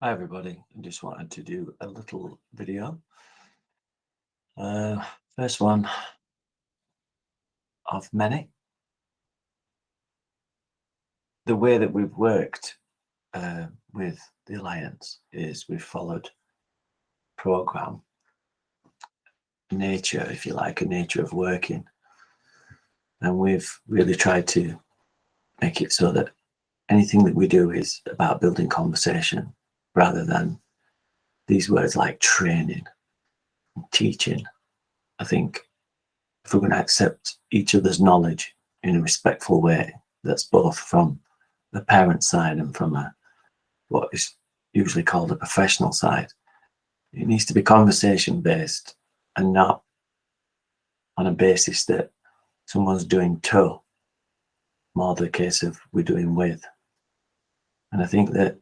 Hi everybody, I just wanted to do a little video. First one of many. The way that we've worked with the Alliance is we've followed program nature, if you like, a nature of working. And we've really tried to make it so that anything that we do is about building conversation rather than these words like training and teaching. I think if we're going to accept each other's knowledge in a respectful way, that's both from the parent side and from what is usually called a professional side, it needs to be conversation based and not on a basis that someone's doing to, more the case of we're doing with. And I think that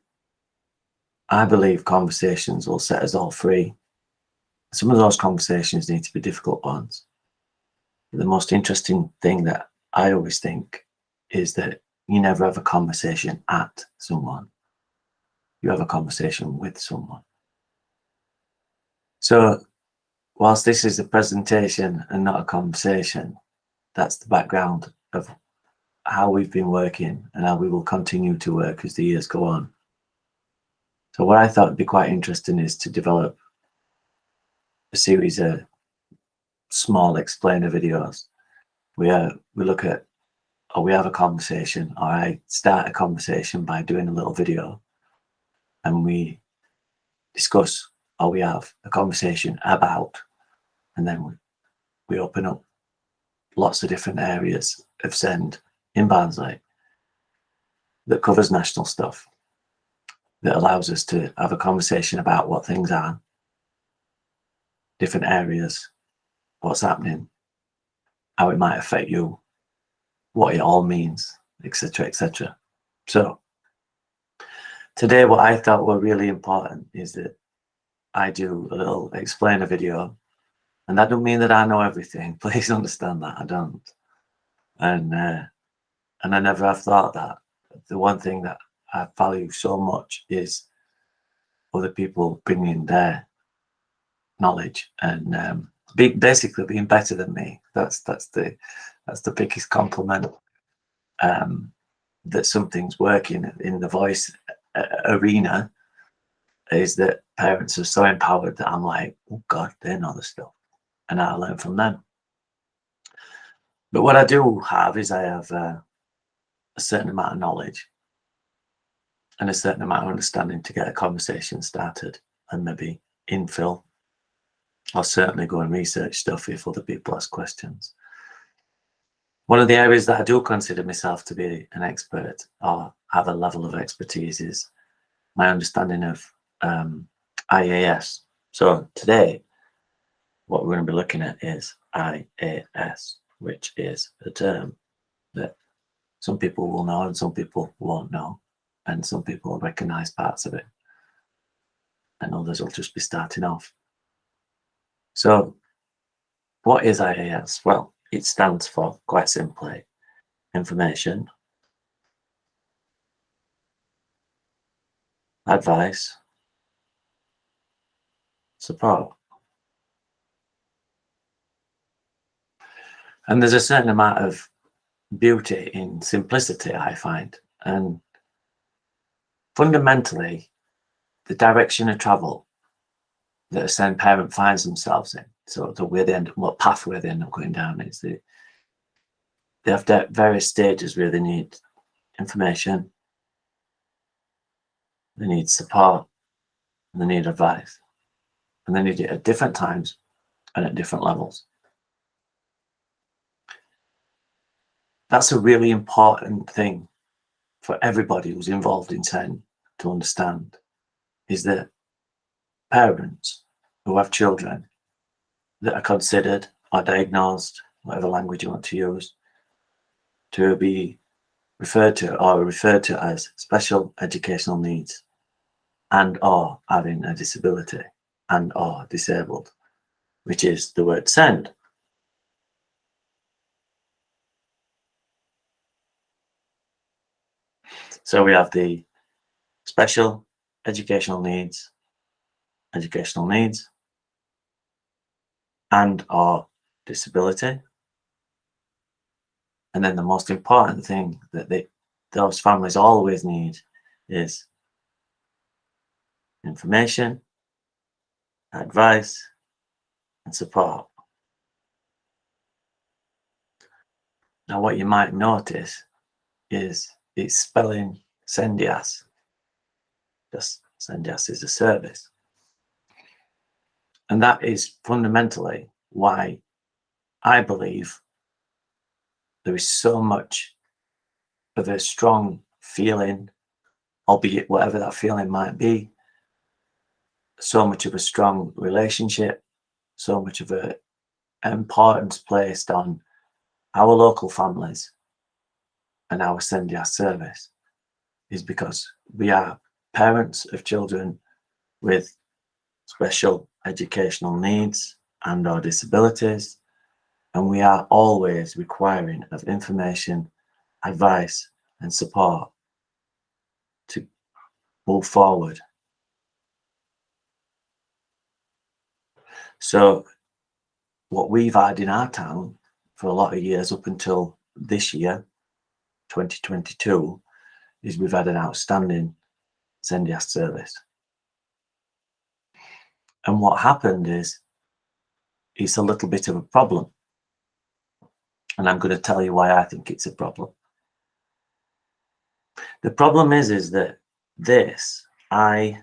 I believe conversations will set us all free. Some of those conversations need to be difficult ones. The most interesting thing that I always think is that you never have a conversation at someone. You have a conversation with someone. So whilst this is a presentation and not a conversation, that's the background of how we've been working and how we will continue to work as the years go on. So what I thought would be quite interesting is to develop a series of small explainer videos where we look at, or we have a conversation, or I start a conversation by doing a little video and we discuss, or we have a conversation about, and then we open up lots of different areas of Send in Barnsley that covers national stuff, that allows us to have a conversation about what things are, different areas, what's happening, how it might affect you, what it all means, etc., etc. So today what I thought were really important is that I do a little explainer video, and that don't mean that I know everything. Please understand that I don't, and I never have thought that. The one thing that I value so much is other people bringing their knowledge and basically being better than me. That's the biggest compliment. That something's working in the voice arena is that parents are so empowered that I'm like, oh God, they know the stuff, and I learn from them. But what I do have is I have a certain amount of knowledge and a certain amount of understanding to get a conversation started and maybe infill, or certainly go and research stuff if other people ask questions. One of the areas that I do consider myself to be an expert or have a level of expertise is my understanding of IAS. So today, what we're going to be looking at is IAS, which is a term that some people will know and some people won't know, and some people will recognize parts of it, and others will just be starting off. So what is IAS? Well, it stands for, quite simply, information, advice, support. And there's a certain amount of beauty in simplicity, I find. And fundamentally, the direction of travel that a Send parent finds themselves in, so the way they end up, what pathway they end up going down, is they have various stages where they need information, they need support, and they need advice. And they need it at different times and at different levels. That's a really important thing for everybody who's involved in Send to understand, is that parents who have children that are considered or diagnosed, whatever language you want to use, to be referred to as special educational needs and or having a disability and or disabled, which is the word Send. So we have the special educational needs, and or disability. And then the most important thing that those families always need is information, advice, and support. Now, what you might notice is it's spelling SENDIAS. Just SENDIAS is a service. And that is fundamentally why I believe there is so much of a strong feeling, albeit whatever that feeling might be, so much of a strong relationship, so much of a importance placed on our local families and our SENDIAS service is because we are parents of children with special educational needs and or disabilities, and we are always requiring of information, advice, and support to move forward. So what we've had in our town for a lot of years up until this year, 2022, is we've had an outstanding SENDIAS service. And what happened is it's a little bit of a problem. And I'm going to tell you why I think it's a problem. The problem is that this IAS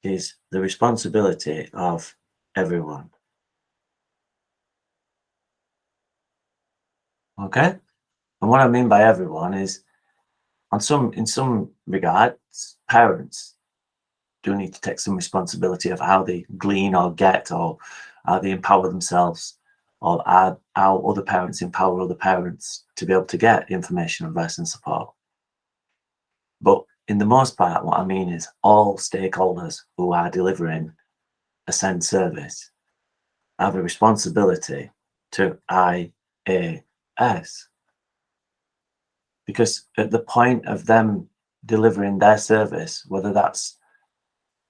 is the responsibility of everyone. Okay? And what I mean by everyone is in some regards, parents do need to take some responsibility of how they glean or get, or how they empower themselves, or how other parents empower other parents to be able to get information, advice, and support. But in the most part, what I mean is all stakeholders who are delivering a SEND service have a responsibility to IAS. Because at the point of them delivering their service, whether that's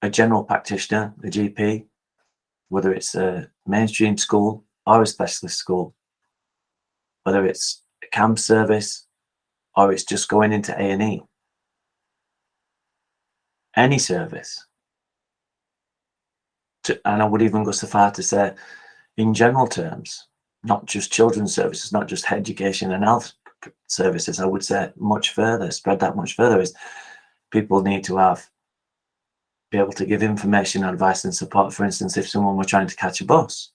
a general practitioner, a GP, whether it's a mainstream school or a specialist school, whether it's a camp service or it's just going into A&E, any service, and I would even go so far to say, in general terms, not just children's services, not just education and health services, I would say much further, spread that much further, is people need to be able to give information, advice, and support. For instance, if someone were trying to catch a bus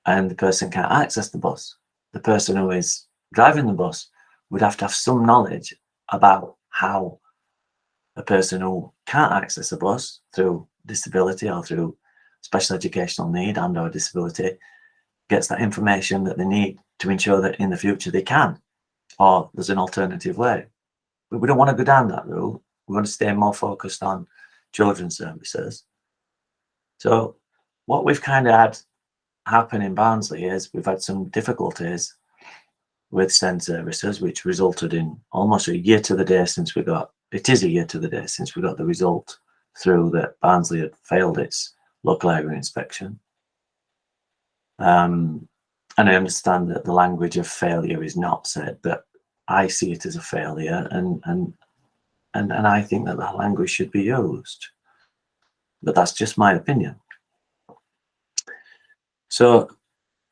and the person can't access the bus, the person who is driving the bus would have to have some knowledge about how a person who can't access a bus through disability or through special educational need and or disability gets that information that they need to ensure that in the future they can, or there's an alternative way. But we don't want to go down that route. We want to stay more focused on children's services. So what we've kind of had happen in Barnsley is we've had some difficulties with SEND services, which resulted in almost a year to the day since we got the result through that Barnsley had failed its local area inspection. And I understand that the language of failure is not said, but I see it as a failure, and I think that that language should be used. But that's just my opinion. So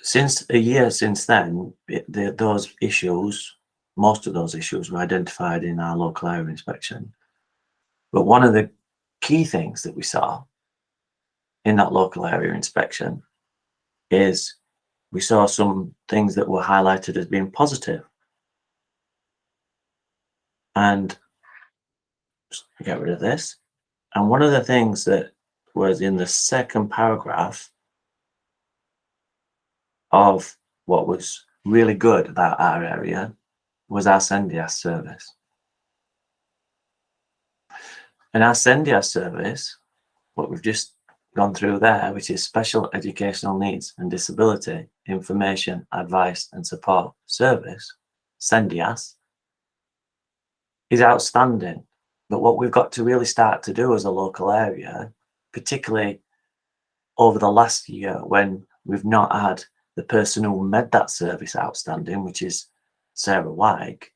since a year since then, those issues, most of those issues were identified in our local area inspection. But one of the key things that we saw in that local area inspection is we saw some things that were highlighted as being positive. And just get rid of this. And one of the things that was in the second paragraph of what was really good about our area was our SENDIAS service. And our SENDIAS service, what we've just gone through there, which is special educational needs and disability information, advice, and support service, CENDIAS is outstanding. But what we've got to really start to do as a local area, particularly over the last year when we've not had the person who made that service outstanding, which is Sarah Wyke,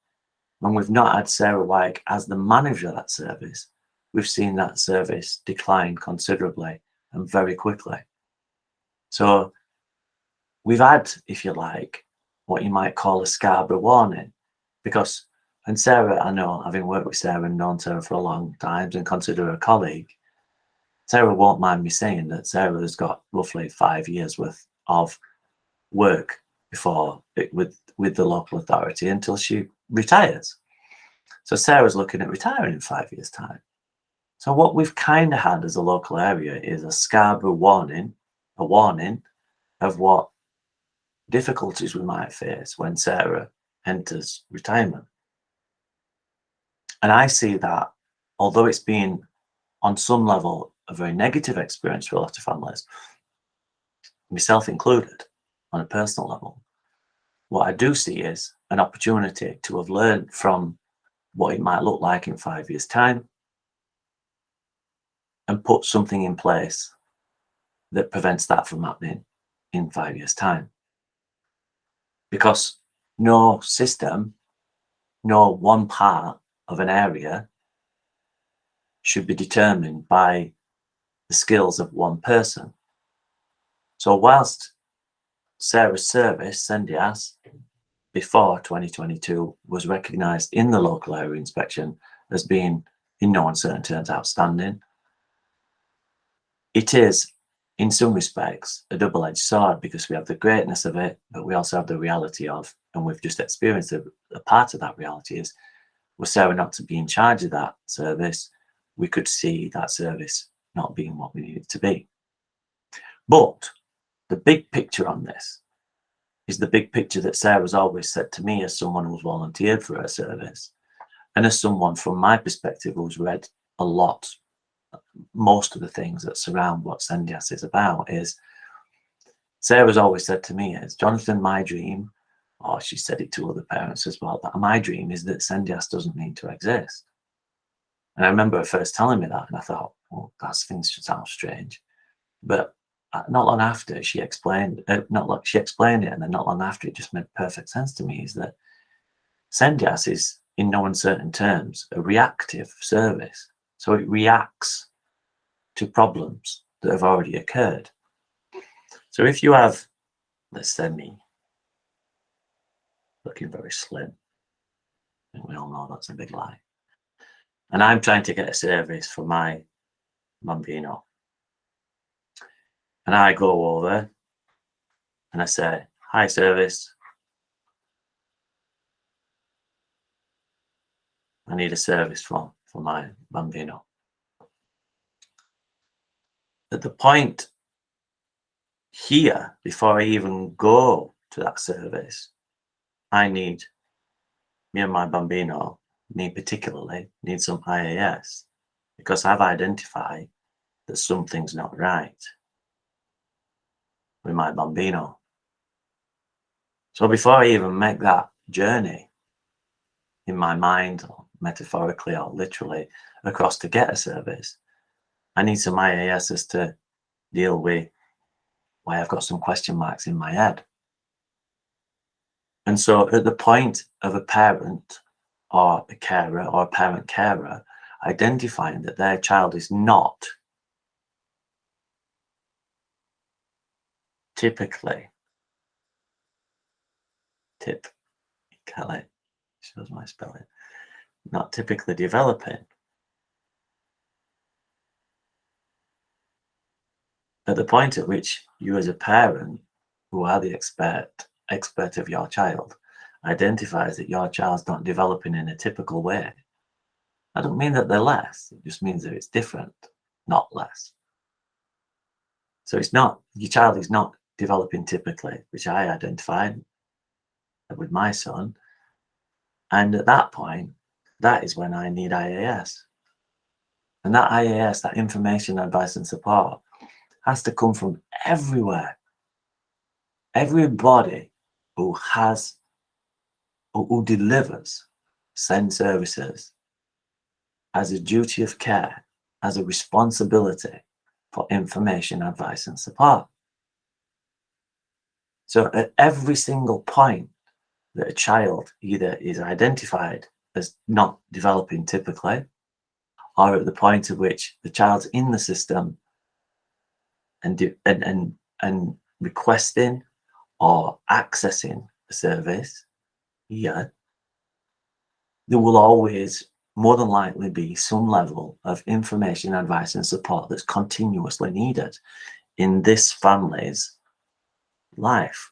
when we've not had Sarah Wyke as the manager of that service, we've seen that service decline considerably and very quickly. So we've had, if you like, what you might call a Scarborough warning, because, and Sarah, I know, having worked with Sarah and known Sarah for a long time and consider her a colleague, Sarah won't mind me saying that Sarah has got roughly 5 years worth of work before with the local authority until she retires. So Sarah's looking at retiring in 5 years' time. So what we've kind of had as a local area is a Scarborough warning, a warning of what difficulties we might face when Sarah enters retirement. And I see that, although it's been on some level a very negative experience for a lot of families, myself included, on a personal level, what I do see is an opportunity to have learned from what it might look like in 5 years' time and put something in place that prevents that from happening in 5 years' time. Because no system, no one part of an area should be determined by the skills of one person. So whilst Sarah's service, CENDIAS, before 2022 was recognised in the local area inspection as being, in no uncertain terms, outstanding, it is, in some respects, a double-edged sword, because we have the greatness of it, but we also have the reality of, and we've just experienced a part of that reality is, were Sarah not to be in charge of that service, we could see that service not being what we need it to be. But the big picture on this is the big picture that Sarah's always said to me as someone who's volunteered for her service, and as someone from my perspective who's read a lot, most of the things that surround what CENDIAS is about, is Sarah's always said to me is, Jonathan, my dream, or she said it to other parents as well, that my dream is that CENDIAS doesn't need to exist. And I remember her first telling me that, and I thought, well, that things should sound strange. But not long after she explained, she explained it, and then not long after it just made perfect sense to me, is that CENDIAS is, in no uncertain terms, a reactive service. So it reacts to problems that have already occurred. So if you have, let's say me, looking very slim, and we all know that's a big lie, and I'm trying to get a service for my bambino, and I go over and I say, hi service, I need a service for my bambino. At the point here, before I even go to that service, me and my bambino, me particularly, need some IAS, because I've identified that something's not right with my bambino. So before I even make that journey in my mind, or metaphorically or literally, across to get a service, I need some IASs to deal with why I've got some question marks in my head. And so at the point of a parent or a carer or a parent carer identifying that their child is not typically, shows my spelling, not typically developing, at the point at which you as a parent, who are the expert of your child, identifies that your child's not developing in a typical way, I don't mean that they're less, it just means that it's different, not less. So it's not, your child is not developing typically, which I identified with my son. And at that point, that is when I need IAS. And that IAS, that information, advice and support, has to come from everywhere. Everybody who has who delivers, send services, has a duty of care, has a responsibility for information, advice, and support. So at every single point that a child either is identified as not developing typically, or at the point at which the child's in the system and requesting or accessing a service, yeah, there will always more than likely be some level of information, advice, and support that's continuously needed in this family's life.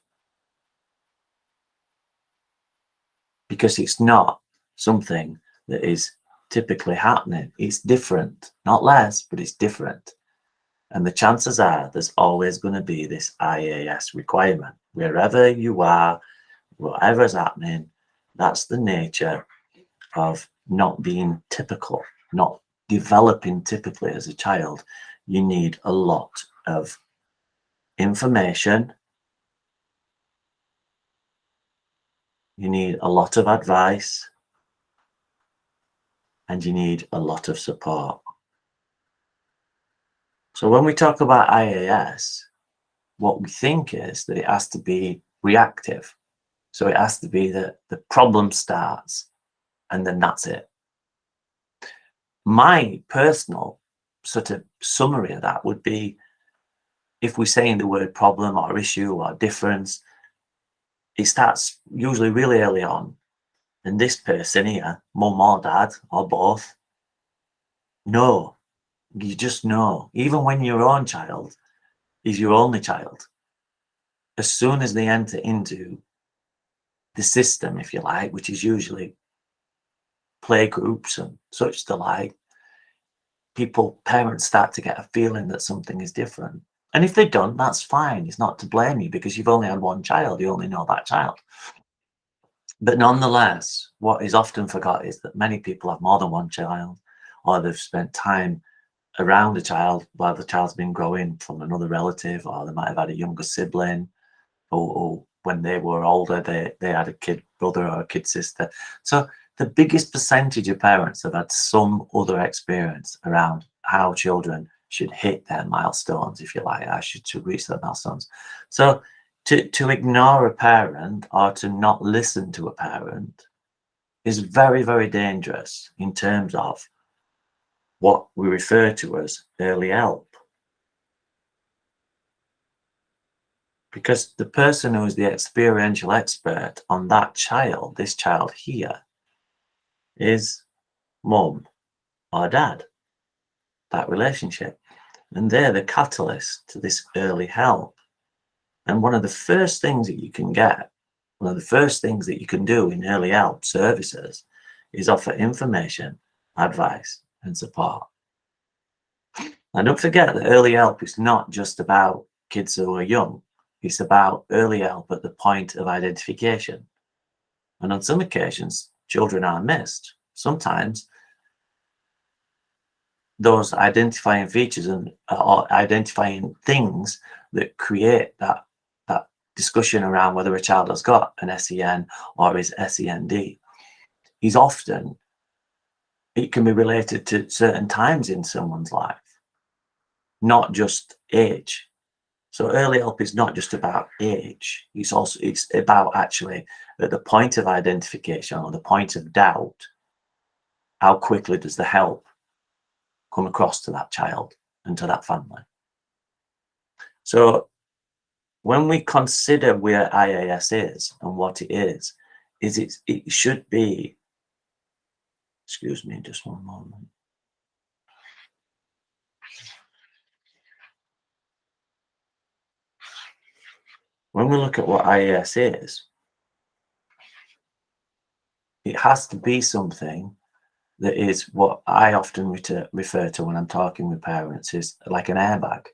Because it's not something that is typically happening. It's different, not less, but it's different. And the chances are there's always going to be this IAS requirement. Wherever you are, whatever's happening, that's the nature of not being typical, not developing typically as a child. You need a lot of information. You need a lot of advice. And you need a lot of support. So when we talk about IAS, what we think is that it has to be reactive. So it has to be that the problem starts and then that's it. My personal sort of summary of that would be, if we're saying the word problem or issue or difference, it starts usually really early on. And this person here, mum or dad or both, know. You just know. Even when your own child is your only child, as soon as they enter into the system, if you like, which is usually play groups and such the like, parents start to get a feeling that something is different. And if they don't, that's fine. It's not to blame you because you've only had one child. You only know that child. But nonetheless, what is often forgot is that many people have more than one child, or they've spent time around a child while the child's been growing from another relative, or they might have had a younger sibling, or when they were older, they had a kid brother or a kid sister. So the biggest percentage of parents have had some other experience around how children should hit their milestones, if you like, should reach their milestones. So to ignore a parent or to not listen to a parent is very, very dangerous in terms of what we refer to as early help. Because the person who is the experiential expert on that child, this child here, is mum or dad, that relationship. And they're the catalyst to this early help. And one of the first things that you can get, one of the first things that you can do in early help services is offer information, advice, and support. And don't forget that early help is not just about kids who are young. It's about early help at the point of identification. And on some occasions, children are missed. Sometimes those identifying features or identifying things that create that discussion around whether a child has got an SEN or is SEND is often, it can be related to certain times in someone's life, not just age. So early help is not just about age. It's about actually at the point of identification or the point of doubt, how quickly does the help come across to that child and to that family. So when we consider where IAS is and what it is it should be, excuse me, just one moment. When we look at what IAS is, it has to be something that is what I often refer to when I'm talking with parents is like an airbag.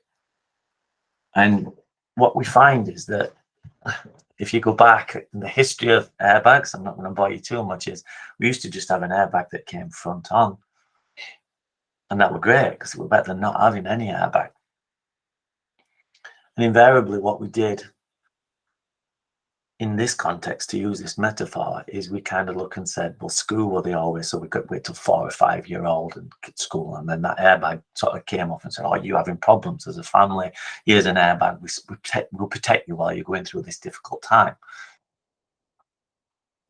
And what we find is that if you go back in the history of airbags, I'm not going to bore you too much, is we used to just have an airbag that came front on. And that were great because it was better than not having any airbag. And invariably what we did in this context, to use this metaphor, is we kind of look and said, well, school were they always, so we could wait till 4 or 5 year old and at school, and then that airbag sort of came off and said, oh, you having problems as a family, here's an airbag, we'll protect you while you're going through this difficult time.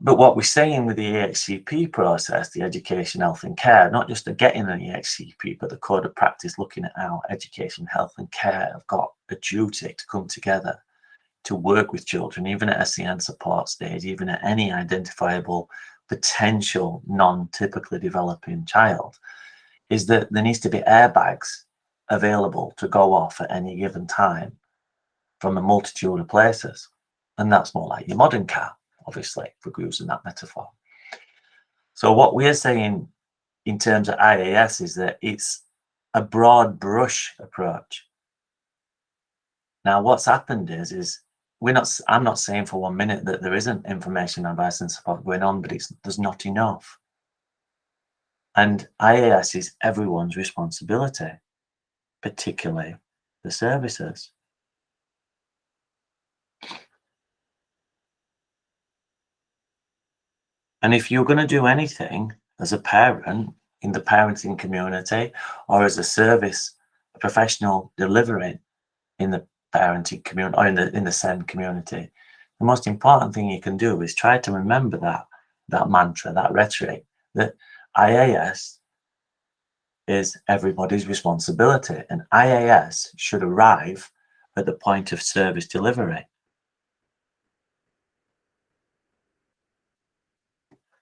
But what we're saying with the EHCP process, the education, health and care, not just the getting an EHCP, but the code of practice looking at how education, health and care have got a duty to come together to work with children, even at SEN support stage, even at any identifiable potential non-typically developing child, is that there needs to be airbags available to go off at any given time from a multitude of places. And that's more like your modern car, obviously, if we're using that metaphor. So what we're saying in terms of IAS is that it's a broad brush approach. Now, what's happened is I'm not saying for 1 minute that there isn't information, advice and support going on, but there's not enough. And IAS is everyone's responsibility, particularly the services. And if you're going to do anything as a parent in the parenting community or as a service professional delivering in the parenting community or in the SEN community, the most important thing you can do is try to remember that mantra, that rhetoric, that IAS is everybody's responsibility, and IAS should arrive at the point of service delivery.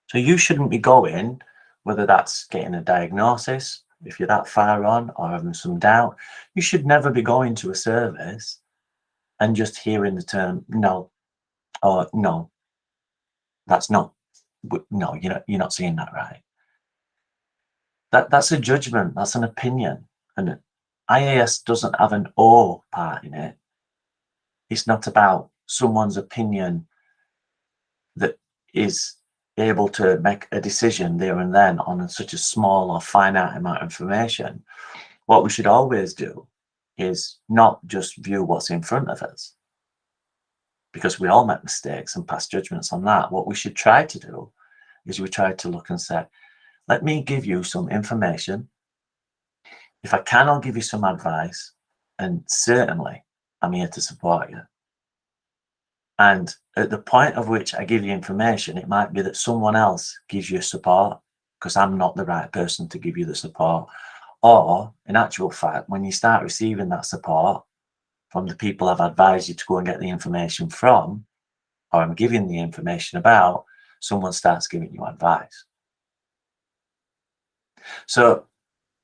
So you shouldn't be going, whether that's getting a diagnosis, if you're that far on, or having some doubt, you should never be going to a service and just hearing the term no, or no, that's not, no, you're not seeing that right. That's a judgment, that's an opinion, and IAS doesn't have an O part in it. It's not about someone's opinion that is able to make a decision there and then on such a small or finite amount of information. What we should always do is not just view what's in front of us, because we all make mistakes and pass judgments on that. What we should try to do is we try to look and say, let me give you some information. If I can, I'll give you some advice, and certainly I'm here to support you. And at the point of which I give you information, it might be that someone else gives you support because I'm not the right person to give you the support. Or in actual fact, when you start receiving that support from the people I've advised you to go and get the information from, or I'm giving the information about, someone starts giving you advice. So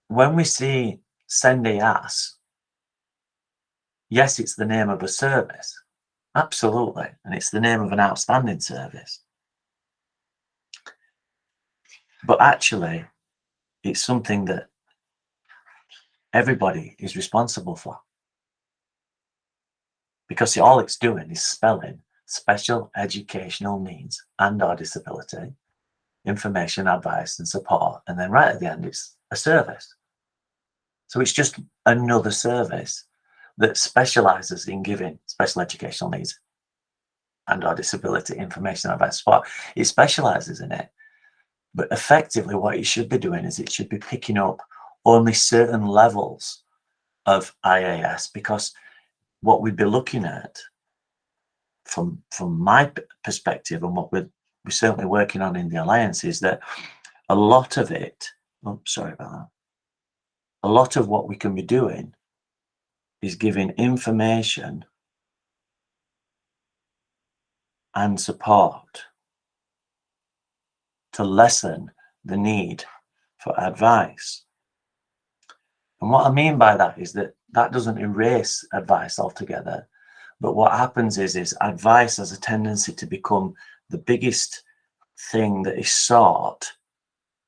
when we see Send IAS, yes, it's the name of a service. Absolutely. And it's the name of an outstanding service. But actually, it's something that everybody is responsible for. Because all it's doing is spelling special educational needs and or disability, information, advice and support. And then right at the end, it's a service. So it's just another service that specializes in giving special educational needs and or disability information, advice, support. It specializes in it. But effectively what it should be doing is it should be picking up only certain levels of IAS, because what we'd be looking at from my perspective and what we're certainly working on in the Alliance is that a lot of it, sorry about that, a lot of what we can be doing is giving information and support to lessen the need for advice. And what I mean by that is that doesn't erase advice altogether, but what happens is advice has a tendency to become the biggest thing that is sought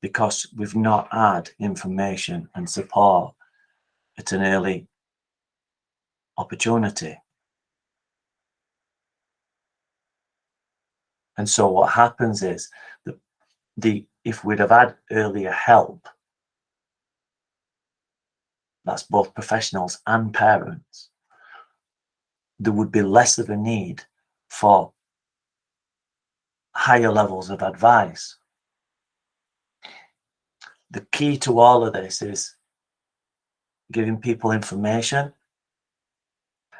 because we've not had information and support at an early opportunity. And so what happens is that if we'd have had earlier help, that's both professionals and parents, there would be less of a need for higher levels of advice. The key to all of this is giving people information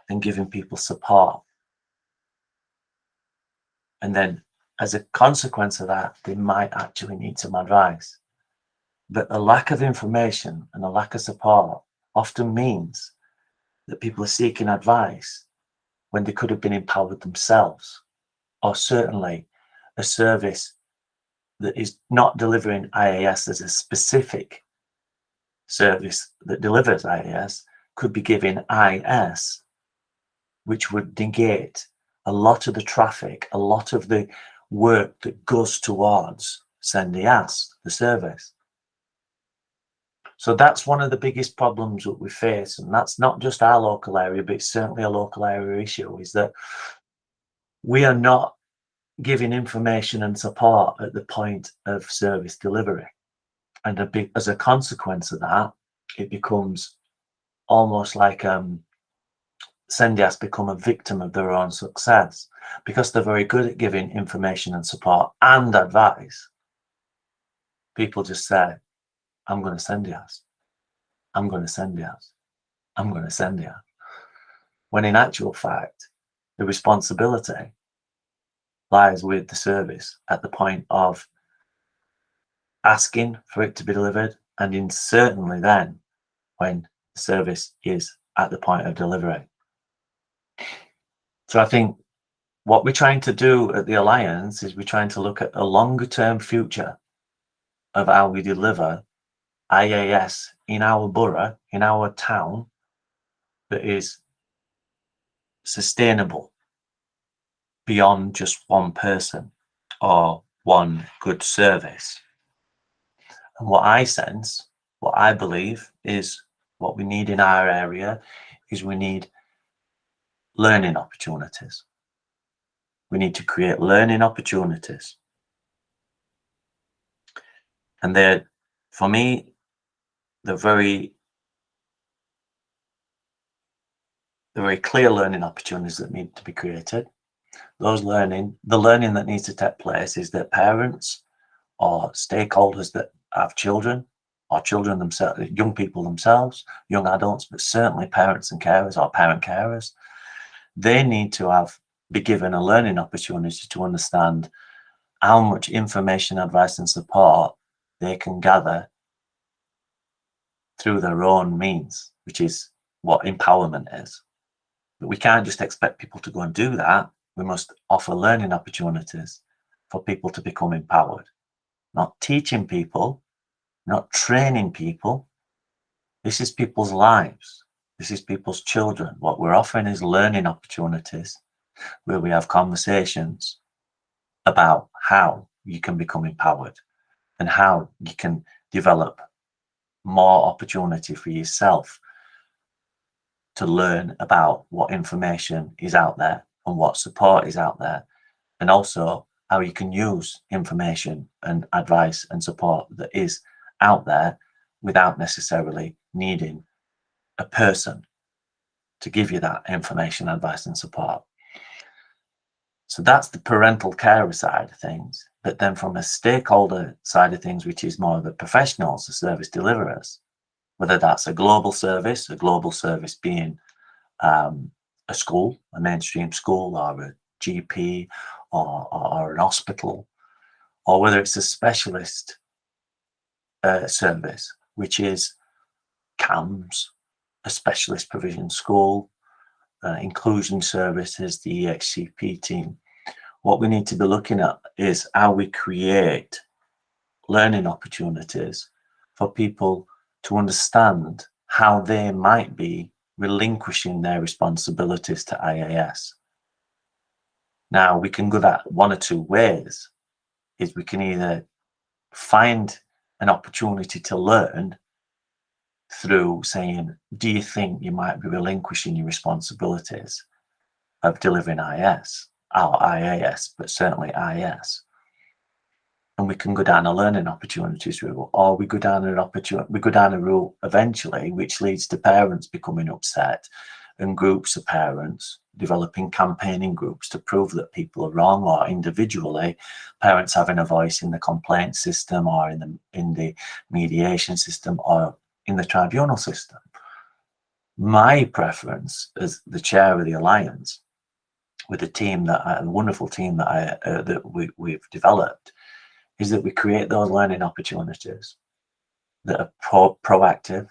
and giving people support. And then as a consequence of that, they might actually need some advice. But a lack of information and a lack of support often means that people are seeking advice when they could have been empowered themselves, or certainly a service that is not delivering IAS as a specific service that delivers IAS could be giving IS, which would negate a lot of the traffic, a lot of the work that goes towards Send IAS, the service. So that's one of the biggest problems that we face, and that's not just our local area, but it's certainly a local area issue, is that we are not giving information and support at the point of service delivery. And as a consequence of that, it becomes almost like Sendias become a victim of their own success, because they're very good at giving information and support and advice. People just say, I'm going to Sendias. I'm going to Sendias. I'm going to Sendias. When in actual fact, the responsibility lies with the service at the point of asking for it to be delivered, and certainly then when the service is at the point of delivery. So I think what we're trying to do at the Alliance is we're trying to look at a longer term future of how we deliver IAS in our borough, in our town, that is sustainable beyond just one person or one good service. And what I sense, what I believe is what we need in our area is we need learning opportunities. We need to create learning opportunities. And they're, for me, they're very clear learning opportunities that need to be created. The learning that needs to take place is that parents or stakeholders that have children, or children themselves, young people themselves, young adults, but certainly parents and carers or parent carers, they need to be given a learning opportunity to understand how much information, advice and support they can gather through their own means, which is what empowerment is. But we can't just expect people to go and do that. We must offer learning opportunities for people to become empowered. Not teaching people, not training people. This is people's lives. This is people's children. What we're offering is learning opportunities where we have conversations about how you can become empowered and how you can develop more opportunity for yourself to learn about what information is out there and what support is out there, and also how you can use information and advice and support that is out there without necessarily needing a person to give you that information, advice and support. So that's the parental carer side of things. But then from a stakeholder side of things, which is more of the professionals, the service deliverers, whether that's a global service being a school, a mainstream school, or a GP, or an hospital, or whether it's a specialist service, which is CAMS, a specialist provision school, inclusion services, the EHCP team. What we need to be looking at is how we create learning opportunities for people to understand how they might be relinquishing their responsibilities to IAS. Now, we can go that one or two ways. Is we can either find an opportunity to learn through saying, do you think you might be relinquishing your responsibilities of delivering IS or IAS, but certainly IS? And we can go down a learning opportunities route, or we go down a route eventually, which leads to parents becoming upset and groups of parents, developing campaigning groups to prove that people are wrong, or individually parents having a voice in the complaint system, or in the mediation system, or in the tribunal system. My preference as the chair of the Alliance, with the team a wonderful team that we've developed, is that we create those learning opportunities that are proactive,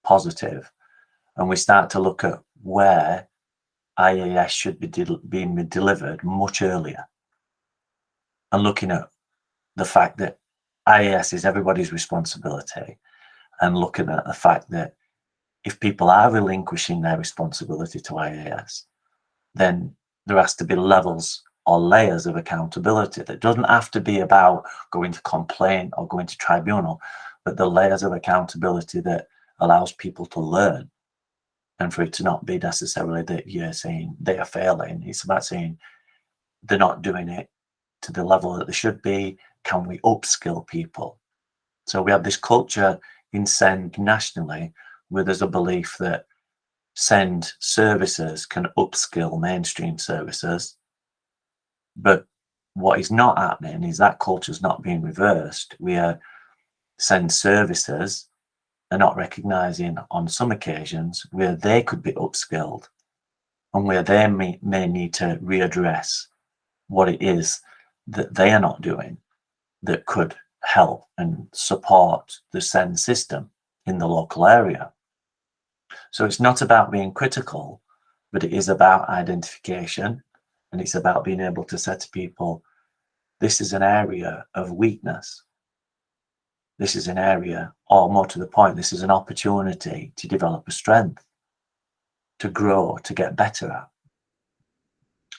positive, and we start to look at where IAS should be being delivered much earlier, and looking at the fact that IAS is everybody's responsibility, and looking at the fact that if people are relinquishing their responsibility to IAS, then there has to be levels or layers of accountability. That doesn't have to be about going to complaint or going to tribunal, but the layers of accountability that allows people to learn, and for it to not be necessarily that you're saying they are failing. It's about saying they're not doing it to the level that they should be. Can we upskill people? So we have this culture in SEND nationally where there's a belief that SEND services can upskill mainstream services. But what is not happening is that culture is not being reversed, where SEND services are not recognising on some occasions where they could be upskilled, and where they may need to readdress what it is that they are not doing that could help and support the SEND system in the local area. So it's not about being critical, but it is about identification, and it's about being able to say to people, this is an area of weakness. This is an area, or more to the point, this is an opportunity to develop a strength, to grow, to get better at.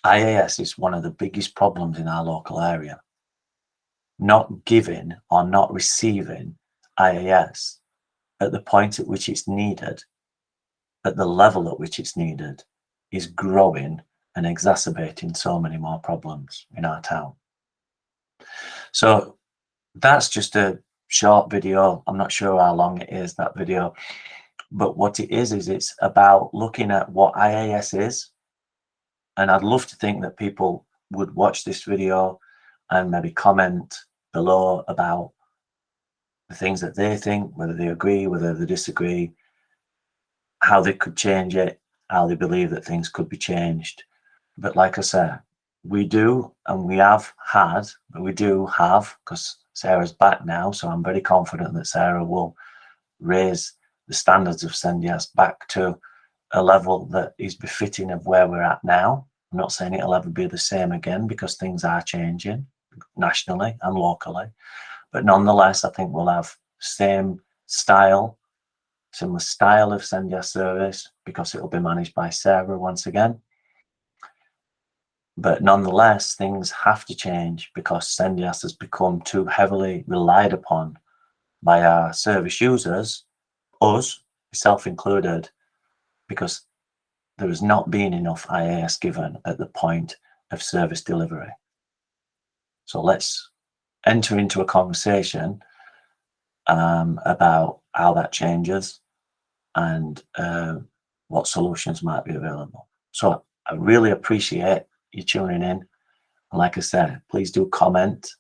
IAS is one of the biggest problems in our local area. Not giving or not receiving IAS at the point at which it's needed, at the level at which it's needed, is growing and exacerbating so many more problems in our town. So that's just a short video. I'm not sure how long it is, that video, but what it is it's about looking at what IAS is. And I'd love to think that people would watch this video and maybe comment below about the things that they think, whether they agree, whether they disagree, how they could change it, how they believe that things could be changed. But like I said, we do, and we have had, but we do have, because Sarah's back now, so I'm very confident that Sarah will raise the standards of SENDIAS back to a level that is befitting of where we're at now. I'm not saying it'll ever be the same again, because things are changing nationally and locally. But nonetheless, I think we'll have similar style of SENDIAS service, because it will be managed by Sarah once again. But nonetheless, things have to change, because SENDIAS has become too heavily relied upon by our service users, us, myself included, because there has not been enough IAS given at the point of service delivery. So let's enter into a conversation about how that changes and what solutions might be available. So I really appreciate you tuning in. And like I said, please do comment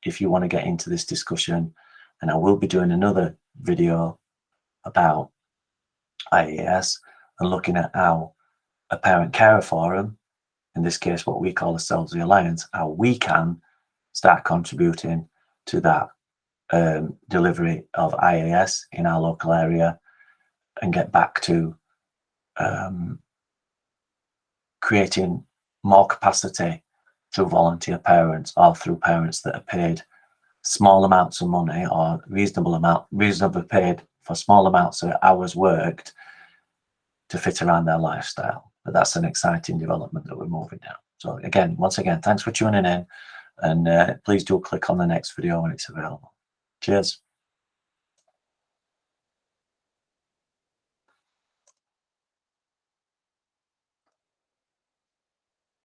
if you want to get into this discussion. And I will be doing another video about IAS and looking at how a parent carer forum, in this case what we call ourselves the Alliance, how we can start contributing to that delivery of IAS in our local area, and get back to creating more capacity through volunteer parents, or through parents that are paid small amounts of money, or reasonably paid for small amounts of hours worked to fit around their lifestyle. But that's an exciting development that we're moving now. So again, once again, thanks for tuning in, and please do click on the next video when it's available. Cheers.